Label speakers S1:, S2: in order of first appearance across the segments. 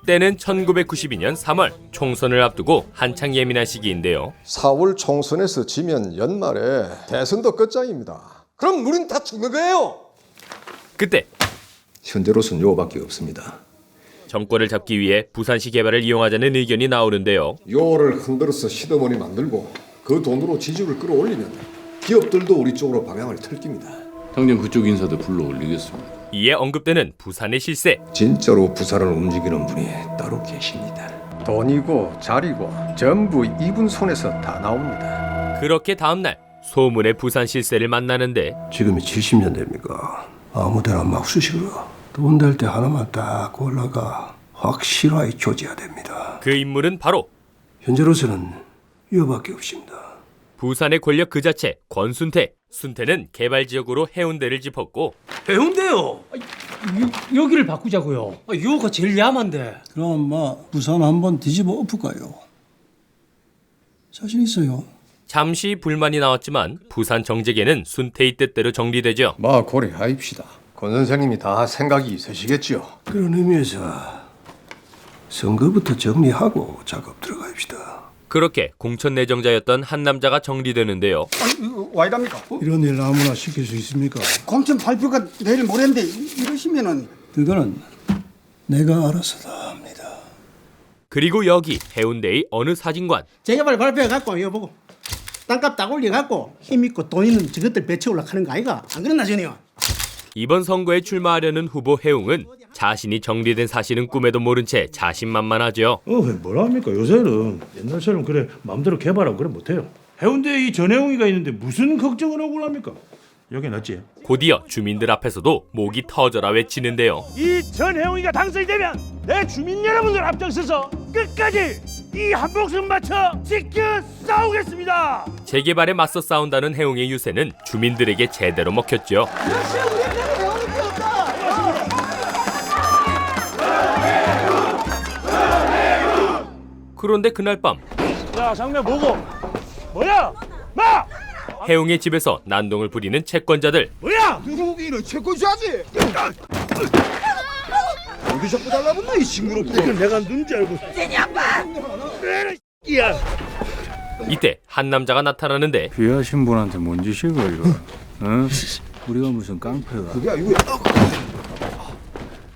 S1: 때는 1992년 3월 총선을 앞두고 한창 예민한 시기인데요.
S2: 4월 총선에서 지면 연말에 대선도 끝장입니다. 그럼 우린 다 죽는 거예요.
S1: 그때
S3: 현재로서는 요밖에 없습니다.
S1: 정권을 잡기 위해 부산시 개발을 이용하자는 의견이 나오는데요.
S2: 요를 흔들어서 시드머니 만들고 그 돈으로 지지율을 끌어올리면 기업들도 우리 쪽으로 방향을 틀 겁니다.
S4: 당장 그쪽 인사도 불러올리겠습니다.
S1: 이에 언급되는 부산의 실세.
S3: 진짜로 부산을 움직이는 분이 따로 계십니다.
S2: 돈이고 자리고 전부 이분 손에서 다 나옵니다.
S1: 그렇게 다음날 소문의 부산 실세를 만나는데
S5: 지금이 70년대입니까? 아무데나 막 쑤시고 돈 될 때 하나만 딱 골라가 확실하게 조져야 됩니다.
S1: 그 인물은 바로
S5: 현재로서는 이거밖에 없습니다.
S1: 부산의 권력 그 자체 권순태. 순태는 개발지역으로 해운대를 짚었고
S6: 해운대요? 여기를 바꾸자고요. 요가 제일 야만데.
S5: 그럼 부산 한번 뒤집어 엎을까요? 자신 있어요.
S1: 잠시 불만이 나왔지만 부산 정책에는 순태의 뜻대로 정리되죠.
S3: 고려하입시다.
S2: 권 선생님이 다 생각이 있으시겠지요.
S5: 그런 의미에서 선거부터 정리하고 작업 들어갑시다.
S1: 그렇게 공천 내정자였던 한 남자가 정리되는데요.
S7: 이거 와 이랍니까?
S5: 이런 일 아무나 시킬 수 있습니까?
S7: 공천 발표가 내일 모레인데 이러시면은
S5: 그거는 내가 알아서 다 합니다.
S1: 그리고 여기 해운대의 어느 사진관.
S8: 재개발 발표해갖고 이거 보고 땅값 딱 올려갖고 힘있고 돈 있는 저것들 배치 올라가는 거 아이가? 안 그랬나 전혀?
S1: 이번 선거에 출마하려는 후보 해웅은 자신이 정리된 사실은 꿈에도 모른 채 자신만만하죠.
S9: 뭐랍니까? 요새는 옛날처럼 그래 마음대로 개발하고 그래 못해요. 해운대에 이 전해웅이가 있는데 무슨 걱정을 하고 합니까? 여기 낫지.
S1: 곧이어 주민들 앞에서도 목이 터져라 외치는데요.
S9: 이 전해웅이가 당선이 되면 내 주민 여러분들 앞장서서 끝까지 이 한 목숨 맞춰 지켜 싸우겠습니다.
S1: 재개발에 맞서 싸운다는 해웅의 유세는 주민들에게 제대로 먹혔죠. 그런데 그날 밤
S9: 야 장면 보고 뭐야? 마!
S1: 해웅의 집에서 난동을 부리는 채권자들.
S9: 뭐야?
S7: 누구기는 채권 줘야지. 어디 자꾸 달라붙나 이 징그럽게.
S9: 내가 눈지 알고. 야.
S1: 이때 한 남자가 나타나는데
S4: 귀하신 분한테 뭔 짓이고 이거? 응? 우리가 무슨 깡패가?
S7: 그게 아니고.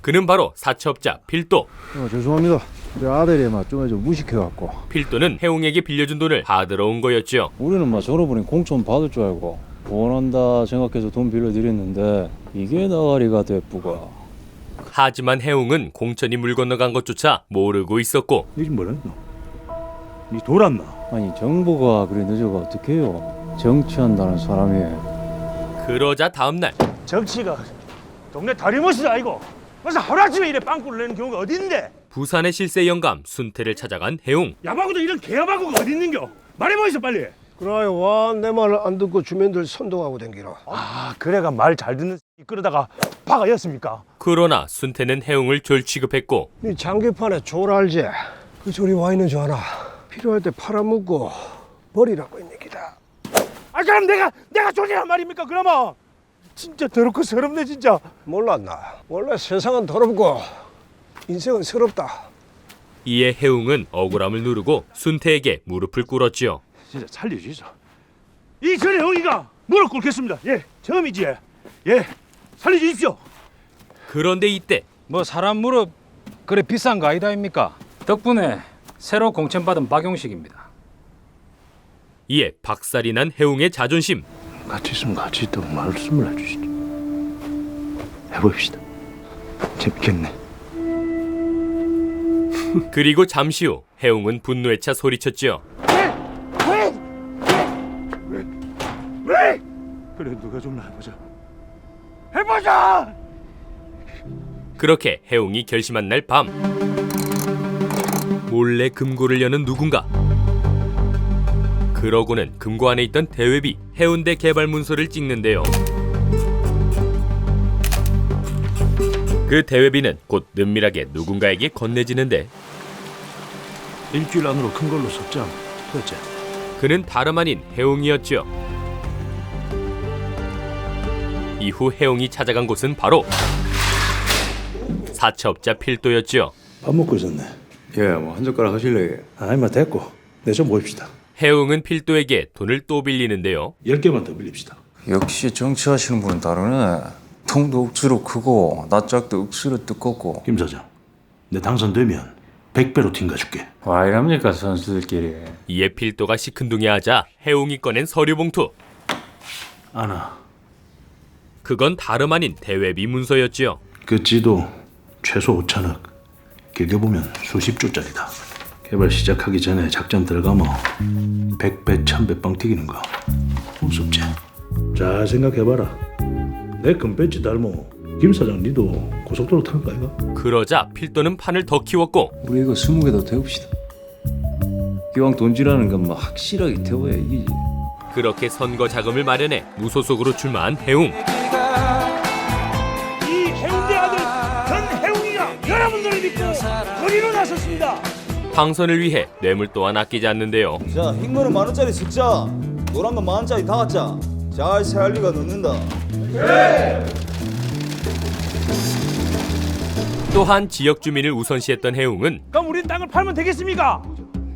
S1: 그는 바로 사채업자 필도.
S5: 죄송합니다. 우리 아들이 좀 무식해갖고
S1: 필도는 해웅에게 빌려준 돈을 받으러 온 거였죠.
S10: 우리는 졸업은행 공천 받을 줄 알고 원한다 생각해서 돈 빌려드렸는데 이게 나가리가 됐부가.
S1: 하지만 해웅은 공천이 물 건너간 것조차 모르고 있었고.
S9: 니 지금 뭐랬노? 니 돌았나?
S10: 아니 정보가 그래 늦어가 어떡해요. 정치한다는 사람이.
S1: 그러자 다음날
S9: 정치가 동네 다리못이다 이거. 그래서 하루아침에 이래 빵꾸를 내는 경우가 어디 있는데?
S1: 부산의 실세 영감 순태를 찾아간 해웅.
S9: 야바구도 이런 개야바구가 어디 있는겨? 말해보이소 빨리.
S5: 그래요. 와, 내 말 안 듣고 주민들 선동하고 댕기라.
S9: 아 그래가 말 잘 듣는 이끌어다가 파가였습니까?
S1: 그러나 순태는 해웅을 졸 취급했고.
S5: 네 장기판에 졸 알지? 그 졸이 와 있는 줄 알아. 필요할 때 팔아먹고 버리라고 있는 기다.
S9: 아 그럼 내가 조지란 말입니까 그러면? 진짜 더럽고 서럽네 진짜.
S5: 몰랐나? 원래 세상은 더럽고 인생은 서럽다.
S1: 이에 해웅은 억울함을 누르고 순태에게 무릎을 꿇었지요.
S9: 진짜 살려주이소. 이 전해웅이가 무릎 꿇겠습니다. 예, 처음이지. 예, 살려주십시오.
S1: 그런데 이때
S6: 뭐 사람 무릎 그래 비싼 거 아니다 아닙니까? 덕분에 새로 공천받은 박용식입니다.
S1: 이에 박살이 난 해웅의 자존심.
S9: 같이 있으면 같이 있다고 말씀을 해주시죠. 해봅시다. 재밌겠네.
S1: 그리고 잠시 후 해웅은 분노에 차 소리쳤지요.
S9: 왜? 그래 누가 좀 해보자. 해보자.
S1: 그렇게 해웅이 결심한 날 밤 몰래 금고를 여는 누군가. 그러고는 금고 안에 있던 대외비 해운대 개발 문서를 찍는데요. 그 대외비는 곧 은밀하게 누군가에게 건네지는데
S9: 일주일 안으로 큰 걸로 섭장. 그렇지.
S1: 그는 다름 아닌 해웅이었죠. 이후 해웅이 찾아간 곳은 바로 사채업자 필도였죠.
S5: 밥 먹고 있었네.
S4: 예, 뭐 한 젓가락 하실래요?
S5: 아이 뭐 됐고 내 좀 모입시다.
S1: 해웅은 필도에게 돈을 또 빌리는데요.
S5: 10개만 더 빌립시다.
S10: 역시 정치하시는 분은 다르네. 통도 억수로 크고 낯짝도 억수로 두껍고.
S5: 김 사장, 내 당선되면 100배로 튕겨줄게.
S4: 와 이랍니까 선수들끼리.
S1: 이에 필도가 시큰둥해하자 해웅이 꺼낸 서류 봉투.
S5: 아나,
S1: 그건 다름 아닌 대외비 문서였지요.
S5: 그 지도 최소 5천억, 길게 보면 수십 조짜리다. 개발 시작하기 전에 작전 들어가면 100배, 1000배 뻥 튀기는 거 우습지? 잘 생각해봐라. 내 금배지 닮어 김 사장 니도 고속도로 타는 거 아이가?
S1: 그러자 필도는 판을 더 키웠고
S10: 우리 이거 20개 더 태웁시다. 기왕 돈질하는 건 뭐 확실하게 태워야 이기지.
S1: 그렇게 선거 자금을 마련해 무소속으로 출마한 해웅.
S9: 이 해운대 아들 전해웅이가 여러분들을 믿고 거리로 나섰습니다.
S1: 당선을 위해 뇌물 또한 아끼지 않는데요.
S11: 자, 흰 거는 10,000원짜리 숫자, 노란 건 10,000원짜리 다 갖자. 잘 세할 리가 넣는다.
S1: 또한 지역 주민을 우선시했던 해웅은
S9: 그럼 우린 땅을 팔면 되겠습니까?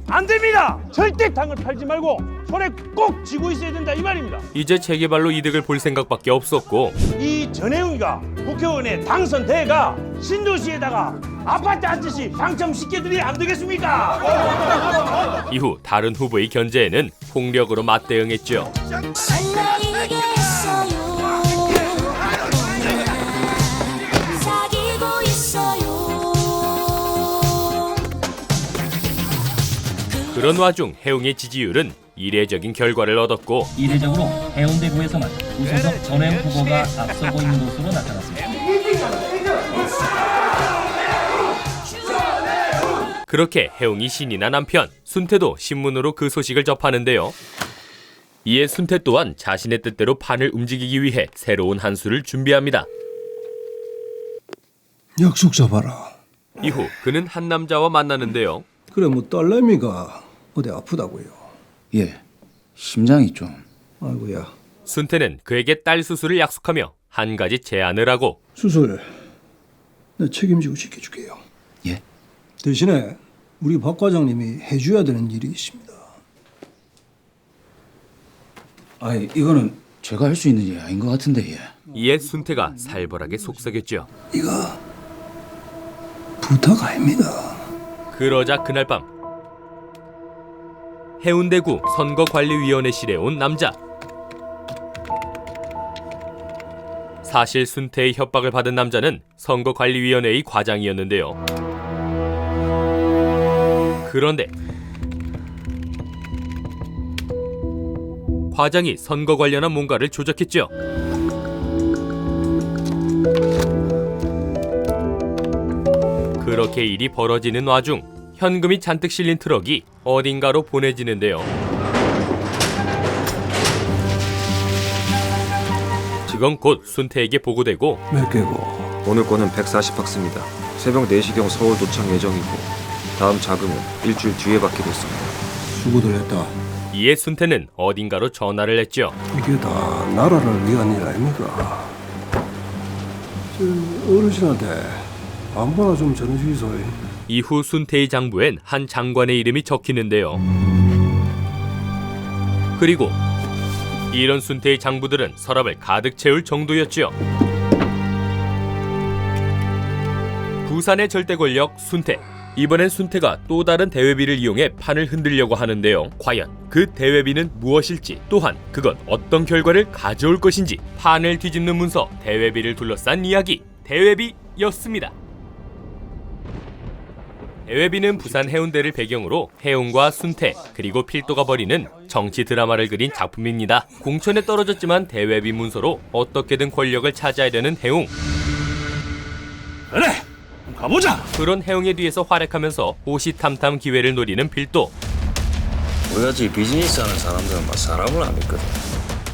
S9: 안 됩니다. 절대 땅을 팔지 말고 손에 꼭 쥐고 있어야 된다 이 말입니다.
S1: 이제 재개발로 이득을 볼 생각밖에 없었고
S9: 이 전해웅이가 국회의원에 당선돼가 신도시에다가 아파트 한 채씩 당첨시켜드리 안 되겠습니까?
S1: 이후 다른 후보의 견제에는 폭력으로 맞대응했죠. 그런 와중 해웅의 지지율은 이례적인 결과를 얻었고
S12: 이례적으로 해운대구에서만 우소속 전해웅 후보가 앞서고 있는 것으로 나타났습니다.
S1: 그렇게 해웅이 신이 난 한편 순태도 신문으로 그 소식을 접하는데요. 이에 순태 또한 자신의 뜻대로 판을 움직이기 위해 새로운 한 수를 준비합니다.
S5: 약속 잡아라.
S1: 이후 그는 한 남자와 만나는데요.
S5: 그래 뭐 딸내미가 어디 아프다고요?
S10: 예, 심장이 좀.
S5: 아이고야.
S1: 순태는 그에게 딸 수술을 약속하며 한 가지 제안을 하고
S5: 수술 내 책임지고 지켜줄게요.
S10: 예?
S5: 대신에 우리 박 과장님이 해줘야 되는 일이 있습니다.
S10: 아이 이거는 제가 할 수 있는 일 아닌 것 같은데 예.
S1: 이에 순태가 살벌하게 속삭였죠.
S5: 이거 부탁 아닙니다.
S1: 그러자 그날 밤 해운대구 선거관리위원회실에 온 남자. 사실 순태의 협박을 받은 남자는 선거관리위원회의 과장이었는데요. 그런데 과장이 선거 관련한 뭔가를 조작했죠. 그렇게 일이 벌어지는 와중 현금이 잔뜩 실린 트럭이 어딘가로 보내지는데요. 직원 곧 순태에게 보고되고
S5: 몇 개고?
S11: 오늘 거는 140박스입니다. 새벽 4시경 서울 도착 예정이고 다음 자금은 일주일 뒤에 받기로 했습니다.
S5: 수고들 했다.
S1: 이에 순태는 어딘가로 전화를 했죠.
S5: 이게 다 나라를 위한 일 아닙니까? 저 어르신한테 안보나 좀 전해주이소.
S1: 이후 순태의 장부엔 한 장관의 이름이 적히는데요. 그리고 이런 순태의 장부들은 서랍을 가득 채울 정도였죠. 부산의 절대 권력 순태. 이번엔 순태가 또 다른 대외비를 이용해 판을 흔들려고 하는데요. 과연 그 대외비는 무엇일지, 또한 그건 어떤 결과를 가져올 것인지, 판을 뒤집는 문서, 대외비를 둘러싼 이야기, 대외비였습니다. 대외비는 부산 해운대를 배경으로 해웅과 순태 그리고 필도가 벌이는 정치 드라마를 그린 작품입니다. 공천에 떨어졌지만 대외비 문서로 어떻게든 권력을 차지하려는 해웅.
S9: 그래, 가보자.
S1: 그런 해웅의 뒤에서 활약하면서 호시탐탐 기회를 노리는 필도.
S10: 우리같이 비즈니스 하는 사람들은 막 사람을 안 믿거든.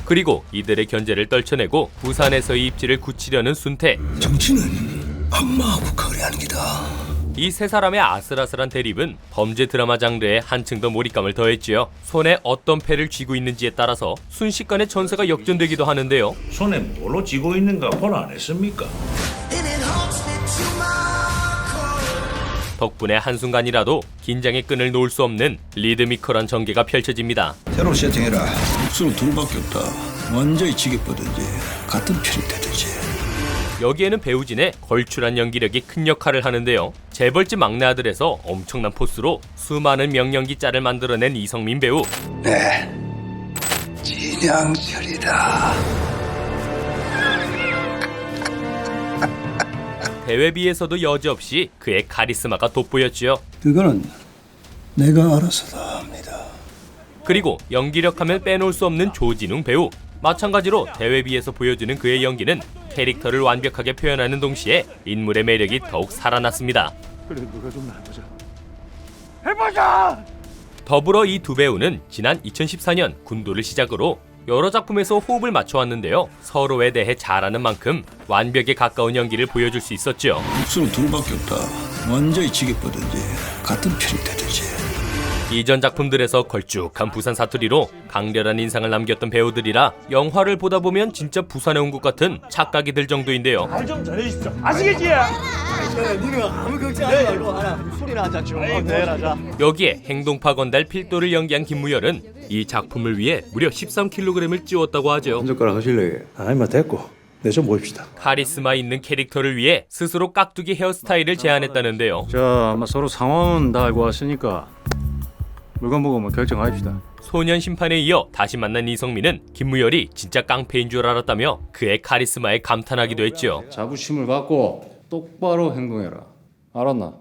S1: 그리고 이들의 견제를 떨쳐내고 부산에서의 입지를 굳히려는 순태.
S5: 정치는 악마하고 거래하는 기다.
S1: 이 세 사람의 아슬아슬한 대립은 범죄 드라마 장르에 한층 더 몰입감을 더했지요. 손에 어떤 패를 쥐고 있는지에 따라서 순식간에 전세가 역전되기도 하는데요.
S9: 손에 뭘로 쥐고 있는가 볼 안 했습니까?
S1: 덕분에 한순간이라도 긴장의 끈을 놓을 수 없는 리드미컬한 전개가 펼쳐집니다.
S3: 새로 세팅해라. 목수는 둘밖에 없다. 완전히 지겠거든지 같은 편이 되든지.
S1: 여기에는 배우진의 걸출한 연기력이 큰 역할을 하는데요. 재벌집 막내 아들에서 엄청난 포스로 수많은 명연기 짤을 만들어낸 이성민 배우.
S3: 네, 진양철이다.
S1: 대회비에서도 여지없이 그의 카리스마가 돋보였지요.
S3: 그거는 내가 알아서 다 합니다.
S1: 그리고 연기력 하면 빼놓을 수 없는 조진웅 배우. 마찬가지로 대회비에서 보여주는 그의 연기는 캐릭터를 완벽하게 표현하는 동시에 인물의 매력이 더욱 살아났습니다.
S9: 그래 누가 좀 나눠보자. 해보자.
S1: 더불어 이 두 배우는 지난 2014년 군도를 시작으로 여러 작품에서 호흡을 맞춰왔는데요. 서로에 대해 잘 아는 만큼 완벽에 가까운 연기를 보여줄 수 있었죠.
S3: 목수는 둘밖에 없다. 완전히 지겠거든지 같은 편이 되든지.
S1: 이전 작품들에서 걸쭉한 부산 사투리로 강렬한 인상을 남겼던 배우들이라 영화를 보다 보면 진짜 부산에 온 것 같은 착각이 들 정도인데요.
S9: 말 좀 전해주십시오. 아시겠지?
S8: 니는 아무 걱정하지 말고 하나 소리나 하자 좀. 내라자.
S1: 여기에 행동파 건달 필도를 연기한 김무열은 이 작품을 위해 무려 13kg을 찌웠다고 하죠.
S5: 한 젓가락 하실래? 아니면 됐고 내 좀 봅시다.
S1: 카리스마 있는 캐릭터를 위해 스스로 깍두기 헤어스타일을 제안했다는데요.
S4: 자, 아마 서로 상황은 다 알고 왔으니까 물건 보고 결정합시다.
S1: 소년 심판에 이어 다시 만난 이성민은 김무열이 진짜 깡패인 줄 알았다며 그의 카리스마에 감탄하기도 했죠.
S10: 자부심을 갖고 똑바로 행동해라. 알았나?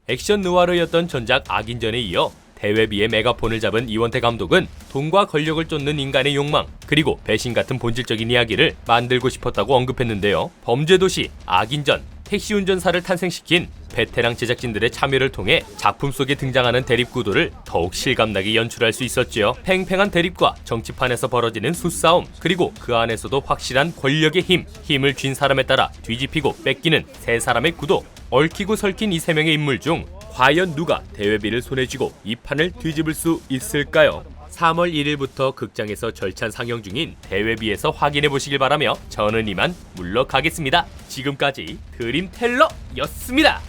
S1: 액션 느와르였던 전작 악인전에 이어 대회비의 메가폰을 잡은 이원태 감독은 돈과 권력을 쫓는 인간의 욕망 그리고 배신 같은 본질적인 이야기를 만들고 싶었다고 언급했는데요. 범죄도시, 악인전, 택시운전사를 탄생시킨 베테랑 제작진들의 참여를 통해 작품 속에 등장하는 대립구도를 더욱 실감나게 연출할 수 있었죠. 팽팽한 대립과 정치판에서 벌어지는 수싸움 그리고 그 안에서도 확실한 권력의 힘을 쥔 사람에 따라 뒤집히고 뺏기는 세 사람의 구도. 얽히고 설킨 이 세 명의 인물 중 과연 누가 대회비를 손에 쥐고 이 판을 뒤집을 수 있을까요? 3월 1일부터 극장에서 절찬 상영 중인 대회비에서 확인해 보시길 바라며 저는 이만 물러가겠습니다. 지금까지 드림텔러였습니다.